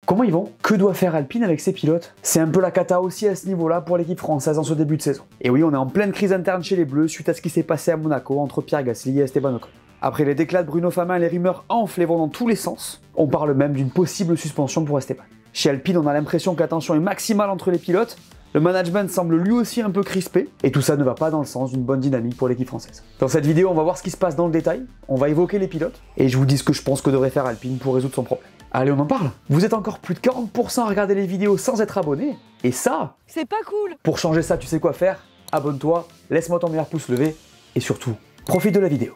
Comment ils vont? Que doit faire Alpine avec ses pilotes? C'est un peu la cata aussi à ce niveau-là pour l'équipe française en ce début de saison. Et oui, on est en pleine crise interne chez les Bleus suite à ce qui s'est passé à Monaco entre Pierre Gasly et Esteban Ocon. Après les déclats de Bruno Famin, les rumeurs enflent et vont dans tous les sens. On parle même d'une possible suspension pour Esteban. Chez Alpine, on a l'impression que la tension est maximale entre les pilotes. Le management semble lui aussi un peu crispé, et tout ça ne va pas dans le sens d'une bonne dynamique pour l'équipe française. Dans cette vidéo, on va voir ce qui se passe dans le détail, on va évoquer les pilotes, et je vous dis ce que je pense que devrait faire Alpine pour résoudre son problème. Allez, on en parle. Vous êtes encore plus de 40% à regarder les vidéos sans être abonné, et ça, c'est pas cool. Pour changer ça, tu sais quoi faire? Abonne-toi, laisse-moi ton meilleur pouce levé, et surtout, profite de la vidéo.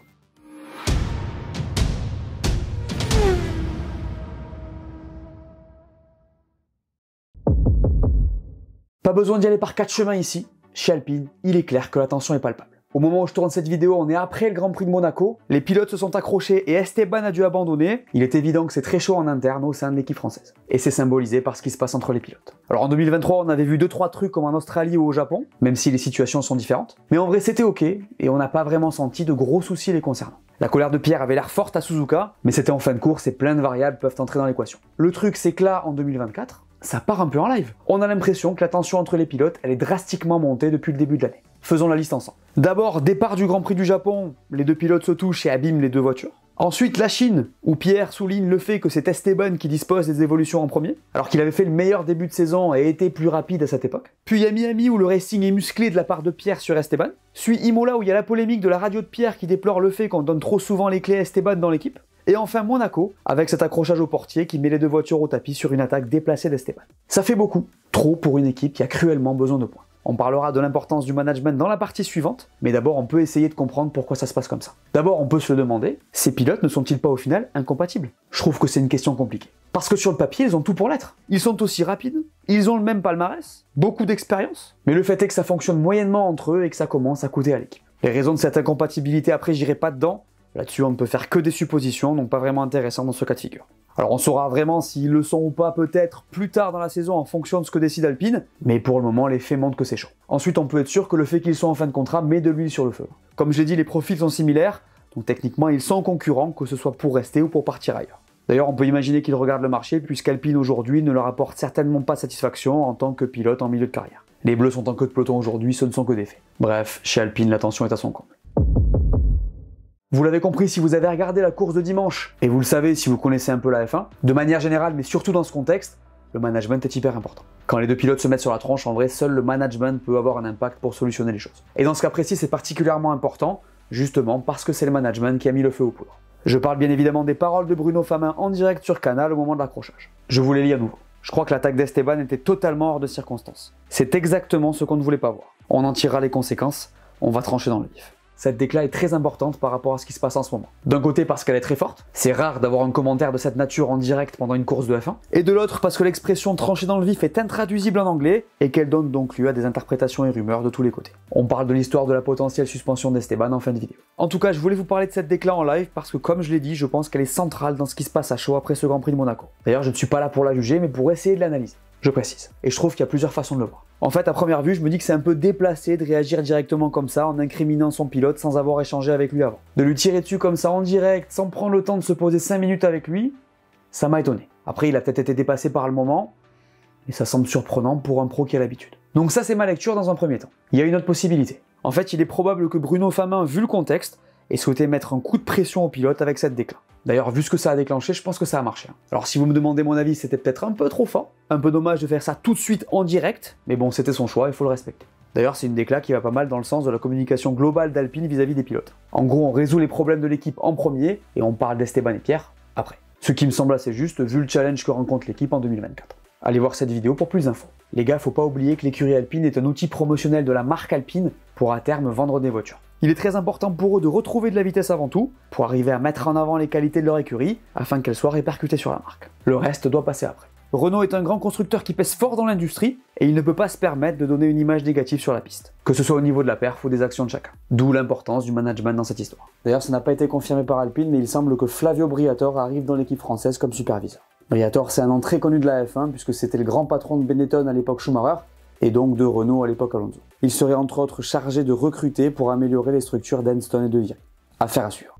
Pas besoin d'y aller par 4 chemins ici. Chez Alpine, il est clair que la tension est palpable. Au moment où je tourne cette vidéo, on est après le Grand Prix de Monaco. Les pilotes se sont accrochés et Esteban a dû abandonner. Il est évident que c'est très chaud en interne au sein de l'équipe française. Et c'est symbolisé par ce qui se passe entre les pilotes. Alors en 2023, on avait vu 2-3 trucs comme en Australie ou au Japon, même si les situations sont différentes. Mais en vrai, c'était ok et on n'a pas vraiment senti de gros soucis les concernant. La colère de Pierre avait l'air forte à Suzuka, mais c'était en fin de course et plein de variables peuvent entrer dans l'équation. Le truc, c'est que là, en 2024, ça part un peu en live. On a l'impression que la tension entre les pilotes, elle est drastiquement montée depuis le début de l'année. Faisons la liste ensemble. D'abord, départ du Grand Prix du Japon, les deux pilotes se touchent et abîment les deux voitures. Ensuite, la Chine, où Pierre souligne le fait que c'est Esteban qui dispose des évolutions en premier, alors qu'il avait fait le meilleur début de saison et été plus rapide à cette époque. Puis il y a Miami, où le racing est musclé de la part de Pierre sur Esteban. Puis Imola, où il y a la polémique de la radio de Pierre qui déplore le fait qu'on donne trop souvent les clés à Esteban dans l'équipe. Et enfin Monaco, avec cet accrochage au portier qui met les deux voitures au tapis sur une attaque déplacée d'Esteban. Ça fait beaucoup, trop pour une équipe qui a cruellement besoin de points. On parlera de l'importance du management dans la partie suivante, mais d'abord on peut essayer de comprendre pourquoi ça se passe comme ça. D'abord on peut se le demander, ces pilotes ne sont-ils pas au final incompatibles? Je trouve que c'est une question compliquée. Parce que sur le papier ils ont tout pour l'être. Ils sont aussi rapides, ils ont le même palmarès, beaucoup d'expérience, mais le fait est que ça fonctionne moyennement entre eux et que ça commence à coûter à l'équipe. Les raisons de cette incompatibilité, après j'irai pas dedans. Là-dessus, on ne peut faire que des suppositions, donc pas vraiment intéressantes dans ce cas de figure. Alors on saura vraiment s'ils le sont ou pas peut-être plus tard dans la saison en fonction de ce que décide Alpine, mais pour le moment les faits montrent que c'est chaud. Ensuite on peut être sûr que le fait qu'ils soient en fin de contrat met de l'huile sur le feu. Comme j'ai dit, les profils sont similaires, donc techniquement ils sont concurrents, que ce soit pour rester ou pour partir ailleurs. D'ailleurs on peut imaginer qu'ils regardent le marché puisqu'Alpine aujourd'hui ne leur apporte certainement pas satisfaction en tant que pilote en milieu de carrière. Les Bleus sont en queue de peloton aujourd'hui, ce ne sont que des faits. Bref, chez Alpine la tension est à son comble. Vous l'avez compris si vous avez regardé la course de dimanche, et vous le savez si vous connaissez un peu la F1, de manière générale, mais surtout dans ce contexte, le management est hyper important. Quand les deux pilotes se mettent sur la tronche, en vrai, seul le management peut avoir un impact pour solutionner les choses. Et dans ce cas précis, c'est particulièrement important, justement parce que c'est le management qui a mis le feu aux poudres. Je parle bien évidemment des paroles de Bruno Famin en direct sur Canal au moment de l'accrochage. Je vous les lis à nouveau. Je crois que l'attaque d'Esteban était totalement hors de circonstance. C'est exactement ce qu'on ne voulait pas voir. On en tirera les conséquences, on va trancher dans le vif. Cette déclat est très importante par rapport à ce qui se passe en ce moment. D'un côté parce qu'elle est très forte, c'est rare d'avoir un commentaire de cette nature en direct pendant une course de F1, et de l'autre parce que l'expression trancher dans le vif est intraduisible en anglais, et qu'elle donne donc lieu à des interprétations et rumeurs de tous les côtés. On parle de l'histoire de la potentielle suspension d'Esteban en fin de vidéo. En tout cas, je voulais vous parler de cette déclat en live parce que comme je l'ai dit, je pense qu'elle est centrale dans ce qui se passe à chaud après ce Grand Prix de Monaco. D'ailleurs, je ne suis pas là pour la juger, mais pour essayer de l'analyser. Je précise. Et je trouve qu'il y a plusieurs façons de le voir. En fait, à première vue, je me dis que c'est un peu déplacé de réagir directement comme ça en incriminant son pilote sans avoir échangé avec lui avant. De lui tirer dessus comme ça en direct, sans prendre le temps de se poser 5 minutes avec lui, ça m'a étonné. Après, il a peut-être été dépassé par le moment, mais ça semble surprenant pour un pro qui a l'habitude. Donc ça, c'est ma lecture dans un premier temps. Il y a une autre possibilité. En fait, il est probable que Bruno Famin, vu le contexte, ait souhaité mettre un coup de pression au pilote avec cette déclat. D'ailleurs, vu ce que ça a déclenché, je pense que ça a marché. Alors si vous me demandez mon avis, c'était peut-être un peu trop fort, un peu dommage de faire ça tout de suite en direct, mais bon, c'était son choix, il faut le respecter. D'ailleurs, c'est une déclat qui va pas mal dans le sens de la communication globale d'Alpine vis-à-vis des pilotes. En gros, on résout les problèmes de l'équipe en premier, et on parle d'Esteban et Pierre après. Ce qui me semble assez juste, vu le challenge que rencontre l'équipe en 2024. Allez voir cette vidéo pour plus d'infos. Les gars, faut pas oublier que l'écurie Alpine est un outil promotionnel de la marque Alpine pour à terme vendre des voitures. Il est très important pour eux de retrouver de la vitesse avant tout, pour arriver à mettre en avant les qualités de leur écurie, afin qu'elles soient répercutées sur la marque. Le reste doit passer après. Renault est un grand constructeur qui pèse fort dans l'industrie, et il ne peut pas se permettre de donner une image négative sur la piste, que ce soit au niveau de la perf ou des actions de chacun. D'où l'importance du management dans cette histoire. D'ailleurs, ça n'a pas été confirmé par Alpine, mais il semble que Flavio Briatore arrive dans l'équipe française comme superviseur. Briatore, c'est un nom très connu de la F1, puisque c'était le grand patron de Benetton à l'époque Schumacher, et donc de Renault à l'époque Alonso. Il serait entre autres chargé de recruter pour améliorer les structures d'Enston et de Viry. Affaire à suivre.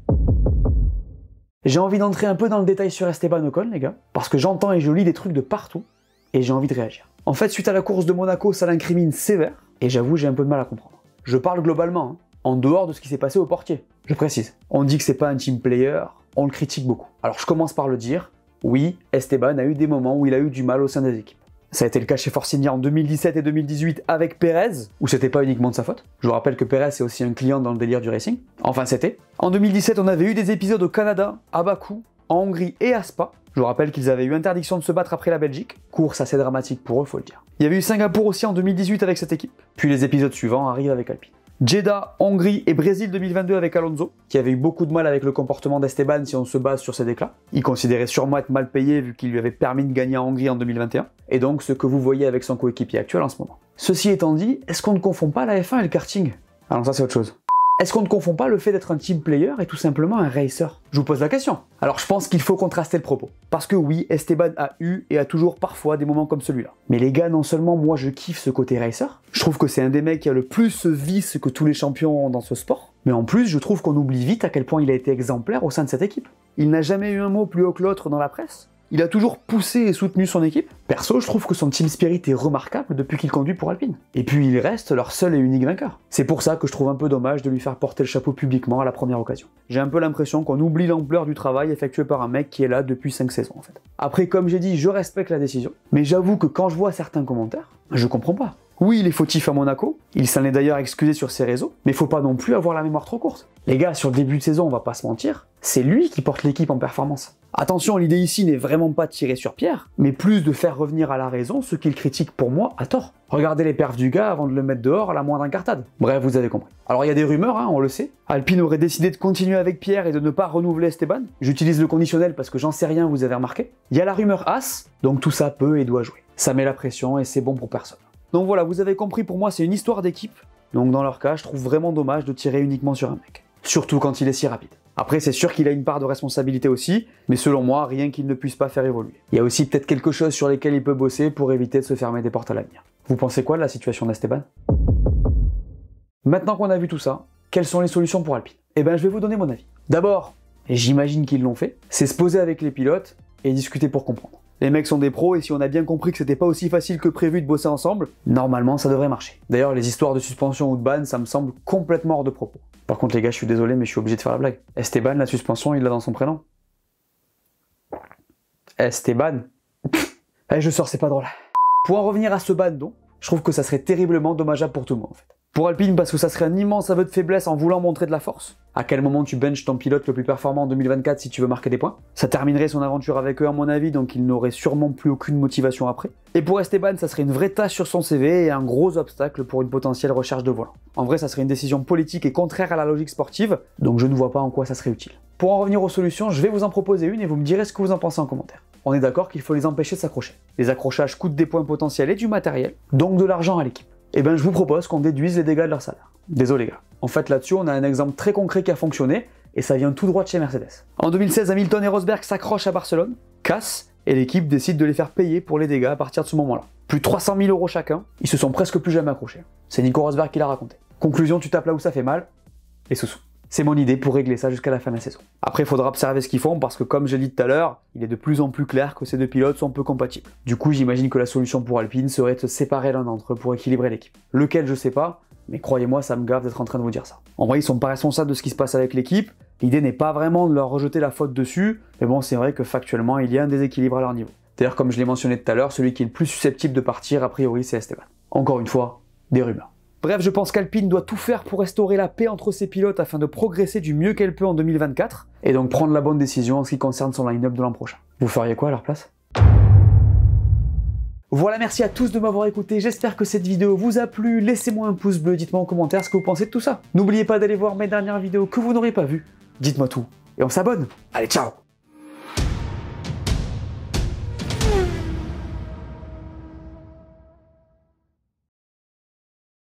J'ai envie d'entrer un peu dans le détail sur Esteban Ocon, les gars, parce que j'entends et je lis des trucs de partout, et j'ai envie de réagir. En fait, suite à la course de Monaco, ça l'incrimine sévère, et j'avoue, j'ai un peu de mal à comprendre. Je parle globalement, hein, en dehors de ce qui s'est passé au portier. Je précise. On dit que c'est pas un team player, on le critique beaucoup. Alors je commence par le dire, oui, Esteban a eu des moments où il a eu du mal au sein des équipes. Ça a été le cas chez Force India en 2017 et 2018 avec Pérez, où c'était pas uniquement de sa faute. Je vous rappelle que Pérez est aussi un client dans le délire du racing. Enfin c'était. En 2017, on avait eu des épisodes au Canada, à Bakou, en Hongrie et à Spa. Je vous rappelle qu'ils avaient eu interdiction de se battre après la Belgique. Course assez dramatique pour eux, faut le dire. Il y avait eu Singapour aussi en 2018 avec cette équipe. Puis les épisodes suivants arrivent avec Alpine. Jeddah, Hongrie et Brésil 2022 avec Alonso, qui avait eu beaucoup de mal avec le comportement d'Esteban si on se base sur ses déclats. Il considérait sûrement être mal payé vu qu'il lui avait permis de gagner en Hongrie en 2021, et donc ce que vous voyez avec son coéquipier actuel en ce moment. Ceci étant dit, est-ce qu'on ne confond pas la F1 et le karting? Alors ça c'est autre chose. Est-ce qu'on ne confond pas le fait d'être un team player et tout simplement un racer? Je vous pose la question. Alors je pense qu'il faut contraster le propos. Parce que oui, Esteban a eu et a toujours parfois des moments comme celui-là. Mais les gars, non seulement moi je kiffe ce côté racer, je trouve que c'est un des mecs qui a le plus ce vice que tous les champions ont dans ce sport, mais en plus je trouve qu'on oublie vite à quel point il a été exemplaire au sein de cette équipe. Il n'a jamais eu un mot plus haut que l'autre dans la presse. Il a toujours poussé et soutenu son équipe. Perso, je trouve que son team spirit est remarquable depuis qu'il conduit pour Alpine. Et puis il reste leur seul et unique vainqueur. C'est pour ça que je trouve un peu dommage de lui faire porter le chapeau publiquement à la première occasion. J'ai un peu l'impression qu'on oublie l'ampleur du travail effectué par un mec qui est là depuis 5 saisons en fait. Après, comme j'ai dit, je respecte la décision, mais j'avoue que quand je vois certains commentaires, je comprends pas. Oui, il est fautif à Monaco, il s'en est d'ailleurs excusé sur ses réseaux, mais faut pas non plus avoir la mémoire trop courte. Les gars, sur le début de saison, on va pas se mentir, c'est lui qui porte l'équipe en performance. Attention, l'idée ici n'est vraiment pas de tirer sur Pierre, mais plus de faire revenir à la raison ce qu'il critique pour moi à tort. Regardez les perfs du gars avant de le mettre dehors à la moindre incartade. Bref, vous avez compris. Alors il y a des rumeurs, hein, on le sait. Alpine aurait décidé de continuer avec Pierre et de ne pas renouveler Esteban. J'utilise le conditionnel parce que j'en sais rien, vous avez remarqué. Il y a la rumeur As, donc tout ça peut et doit jouer. Ça met la pression et c'est bon pour personne. Donc voilà, vous avez compris, pour moi c'est une histoire d'équipe. Donc dans leur cas, je trouve vraiment dommage de tirer uniquement sur un mec. Surtout quand il est si rapide. Après, c'est sûr qu'il a une part de responsabilité aussi, mais selon moi, rien qu'il ne puisse pas faire évoluer. Il y a aussi peut-être quelque chose sur lesquels il peut bosser pour éviter de se fermer des portes à l'avenir. Vous pensez quoi de la situation d'Esteban? Maintenant qu'on a vu tout ça, quelles sont les solutions pour Alpine? Eh ben, je vais vous donner mon avis. D'abord, et j'imagine qu'ils l'ont fait, c'est se poser avec les pilotes et discuter pour comprendre. Les mecs sont des pros et si on a bien compris que c'était pas aussi facile que prévu de bosser ensemble, normalement ça devrait marcher. D'ailleurs, les histoires de suspension ou de ban, ça me semble complètement hors de propos. Par contre les gars, je suis désolé mais je suis obligé de faire la blague. Esteban, la suspension, il l'a dans son prénom. Esteban. Allez, je sors, c'est pas drôle. Pour en revenir à ce ban donc, je trouve que ça serait terriblement dommageable pour tout le monde en fait. Pour Alpine parce que ça serait un immense aveu de faiblesse en voulant montrer de la force. À quel moment tu benches ton pilote le plus performant en 2024 si tu veux marquer des points? Ça terminerait son aventure avec eux à mon avis, donc il n'aurait sûrement plus aucune motivation après. Et pour Esteban, ça serait une vraie tâche sur son CV et un gros obstacle pour une potentielle recherche de volant. En vrai, ça serait une décision politique et contraire à la logique sportive, donc je ne vois pas en quoi ça serait utile. Pour en revenir aux solutions, je vais vous en proposer une et vous me direz ce que vous en pensez en commentaire. On est d'accord qu'il faut les empêcher de s'accrocher. Les accrochages coûtent des points potentiels et du matériel, donc de l'argent à l'équipe. Et ben je vous propose qu'on déduise les dégâts de leur salaire. Désolé gars. En fait là-dessus on a un exemple très concret qui a fonctionné et ça vient tout droit de chez Mercedes. En 2016, Hamilton et Rosberg s'accrochent à Barcelone, cassent et l'équipe décide de les faire payer pour les dégâts à partir de ce moment-là. Plus de 300 000 € chacun, ils se sont presque plus jamais accrochés. C'est Nico Rosberg qui l'a raconté. Conclusion, tu tapes là où ça fait mal, les sous-sous. C'est mon idée pour régler ça jusqu'à la fin de la saison. Après, il faudra observer ce qu'ils font parce que comme j'ai dit tout à l'heure, il est de plus en plus clair que ces deux pilotes sont peu compatibles. Du coup, j'imagine que la solution pour Alpine serait de se séparer l'un d'entre eux pour équilibrer l'équipe. Lequel, je sais pas, mais croyez-moi, ça me gave d'être en train de vous dire ça. En vrai, ils sont pas responsables de ce qui se passe avec l'équipe. L'idée n'est pas vraiment de leur rejeter la faute dessus, mais bon, c'est vrai que factuellement, il y a un déséquilibre à leur niveau. D'ailleurs, comme je l'ai mentionné tout à l'heure, celui qui est le plus susceptible de partir, a priori, c'est Esteban. Encore une fois, des rumeurs. Bref, je pense qu'Alpine doit tout faire pour restaurer la paix entre ses pilotes afin de progresser du mieux qu'elle peut en 2024, et donc prendre la bonne décision en ce qui concerne son line-up de l'an prochain. Vous feriez quoi à leur place? Voilà, merci à tous de m'avoir écouté, j'espère que cette vidéo vous a plu, laissez-moi un pouce bleu, dites-moi en commentaire ce que vous pensez de tout ça. N'oubliez pas d'aller voir mes dernières vidéos que vous n'aurez pas vues, dites-moi tout, et on s'abonne. Allez, ciao!